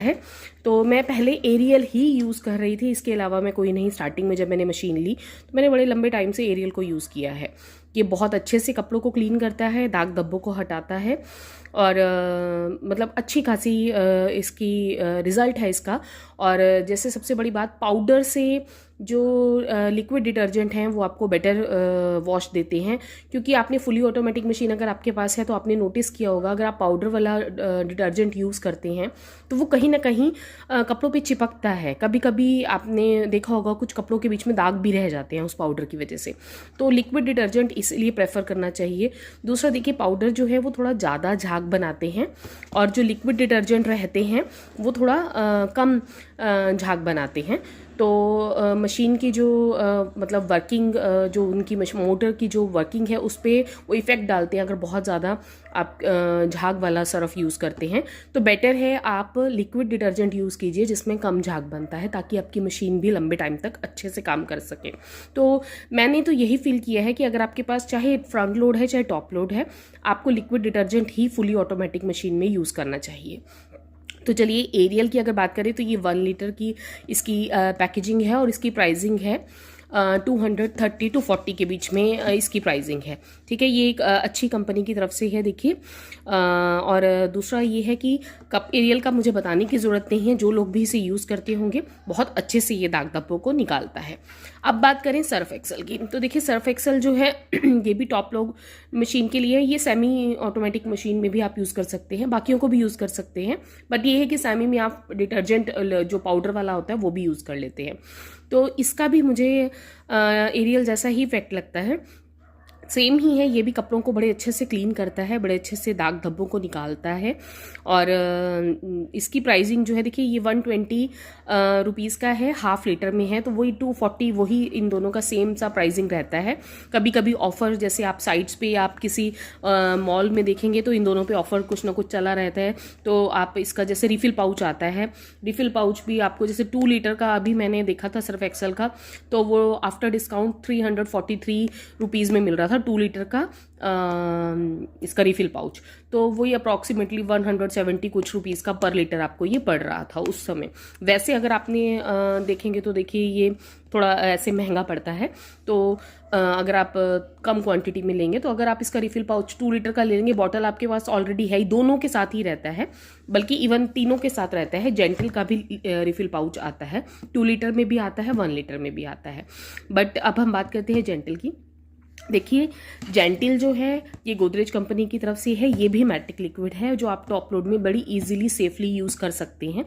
है। तो मैं पहले एरियल ही यूज़ कर रही थी, इसके अलावा मैं कोई नहीं। स्टार्टिंग में जब मैंने मशीन ली तो मैंने बड़े लंबे टाइम से एरियल को यूज़ किया है। ये बहुत अच्छे से कपड़ों को क्लीन करता है, दाग धब्बों को हटाता है और मतलब अच्छी खासी इसकी रिज़ल्ट है इसका। और जैसे सबसे बड़ी बात, पाउडर से जो लिक्विड डिटर्जेंट हैं वो आपको बेटर वॉश देते हैं, क्योंकि आपने फुली ऑटोमेटिक मशीन अगर आपके पास है तो आपने नोटिस किया होगा, अगर आप पाउडर वाला डिटर्जेंट यूज़ करते हैं तो वो कहीं ना कहीं कपड़ों पे चिपकता है। कभी कभी आपने देखा होगा कुछ कपड़ों के बीच में दाग भी रह जाते हैं उस पाउडर की वजह से। तो लिक्विड डिटर्जेंट इसलिए प्रेफर करना चाहिए। दूसरा देखिए, पाउडर जो है वो थोड़ा ज़्यादा झाग बनाते हैं और जो लिक्विड डिटर्जेंट रहते हैं वो थोड़ा कम झाग बनाते हैं। तो मशीन की जो मतलब वर्किंग, जो उनकी मोटर की जो वर्किंग है उस पर वो इफ़ेक्ट डालते हैं। अगर बहुत ज़्यादा आप झाग वाला सर्फ यूज़ करते हैं तो बेटर है आप लिक्विड डिटर्जेंट यूज़ कीजिए जिसमें कम झाग बनता है, ताकि आपकी मशीन भी लंबे टाइम तक अच्छे से काम कर सके। तो मैंने तो यही फील किया है कि अगर आपके पास चाहे फ्रंट लोड है चाहे टॉप लोड है, आपको लिक्विड डिटर्जेंट ही फुली ऑटोमेटिक मशीन में यूज़ करना चाहिए। तो चलिए, एरियल की अगर बात करें तो ये 1 लीटर की इसकी पैकेजिंग है और इसकी प्राइसिंग है 230 to 40 के बीच में इसकी प्राइसिंग है। ठीक है, ये एक अच्छी कंपनी की तरफ से है देखिए। और दूसरा ये है कि कप एरियल का मुझे बताने की ज़रूरत नहीं है, जो लोग भी इसे यूज़ करते होंगे बहुत अच्छे से ये दाग धब्बों को निकालता है। अब बात करें सर्फ एक्सेल की, तो देखिए सर्फ एक्सेल जो है ये भी टॉप लोड मशीन के लिए है। ये सेमी ऑटोमेटिक मशीन में भी आप यूज़ कर सकते हैं, बाकियों को भी यूज़ कर सकते हैं, बट ये है कि सेमी में आप डिटर्जेंट जो पाउडर वाला होता है वो भी यूज़ कर लेते हैं। तो इसका भी मुझे एरियल जैसा ही इफेक्ट लगता है, सेम ही है। ये भी कपड़ों को बड़े अच्छे से क्लीन करता है, बड़े अच्छे से दाग धब्बों को निकालता है। और इसकी प्राइसिंग जो है देखिए, ये 120 रुपीज़ का है, हाफ लीटर में है, तो वही 240 वही इन दोनों का सेम सा प्राइसिंग रहता है। कभी कभी ऑफ़र, जैसे आप साइट्स पे आप किसी मॉल में देखेंगे तो इन दोनों पे ऑफ़र कुछ ना कुछ चला रहता है। तो आप इसका जैसे रिफ़िल पाउच आता है, रिफ़िल पाउच भी आपको जैसे 2 लीटर का अभी मैंने देखा था सर्फ एक्सेल का, तो वो आफ्टर डिस्काउंट 343 रुपीज़ में मिल रहा था 2 लीटर का इसका रिफिल पाउच। तो वही अप्रॉक्सीमेटली 170 कुछ रुपीज़ का पर लीटर आपको ये पड़ रहा था उस समय। वैसे अगर आपने देखेंगे तो देखिए ये थोड़ा ऐसे महंगा पड़ता है। तो अगर आप कम क्वांटिटी में लेंगे तो अगर आप इसका रिफिल पाउच 2 लीटर का ले लेंगे, बॉटल आपके पास ऑलरेडी है ही, दोनों के साथ ही रहता है, बल्कि इवन तीनों के साथ रहता है। जेंटल का भी रिफिल पाउच आता है, 2 लीटर में भी आता है, 1 लीटर में भी आता है। बट अब हम बात करते हैं जेंटल की। देखिए जेंटिल जो है ये गोदरेज कंपनी की तरफ से है, ये भी मैटिक लिक्विड है जो आप टॉप लोड में बड़ी इजीली सेफली यूज़ कर सकते हैं।